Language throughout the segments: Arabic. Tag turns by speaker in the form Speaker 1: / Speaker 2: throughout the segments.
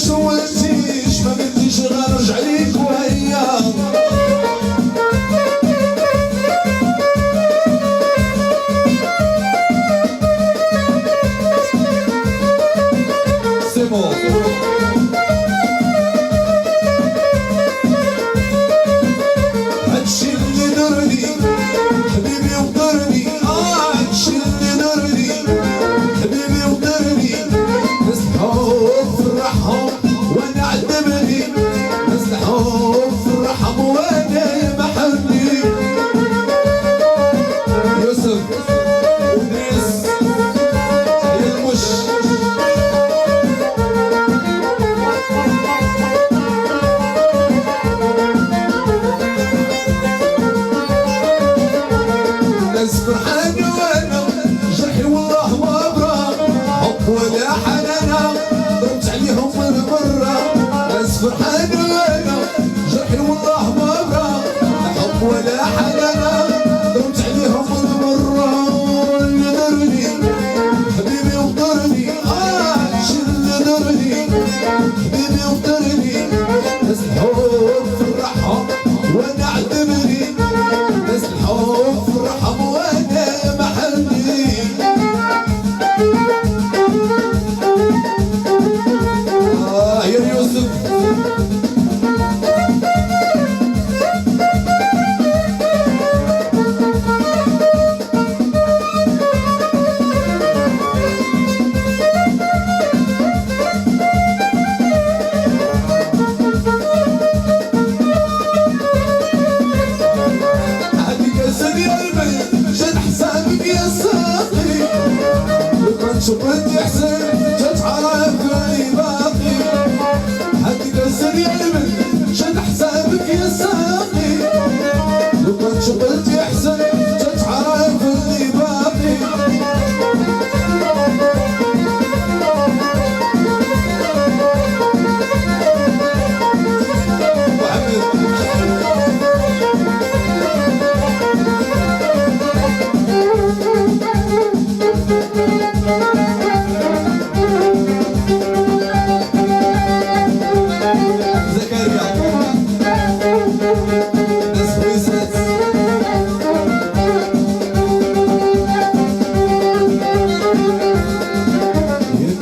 Speaker 1: سولتيش ما قلتيش غنرجع ليك وهيا سيمون هادشي اللي درني حبيبي وضرني هادشي اللي درني حبيبي وضرني ناس الحب فرحهم وانا عذبني ناس الحب فرحهم وانا محني يوسف ودريس يا المش ناس فرحاني وانا جرحي والله ما برا حب ولا حنانا ضربت عليهم من برا ناس فرحاني وانا جرحي والله ما برا حب ولا حنانا ضربت عليهم من برا اللي درني حبيبي وضرني شي اللي درني حبيبي وضرني ناس الحب فرحهم وانا عذبني ناس الحب فرحهم وانا محني يا يوسف شبرت يا حسين تتعرف لي باقي هديك الزن يا البن شد حسابك يا ساقي لو كنت شبرت يا حسين تتعرف لي باقي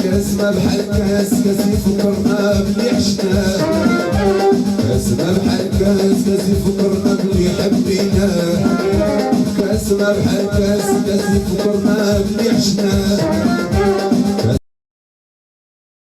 Speaker 1: كاسمة بحال كاس يفكرنا بلي عشناه كاسمة بحال كاس يفكرنا بلي حبيناه كاسمة بحال كاس يفكرنا بلي عشناه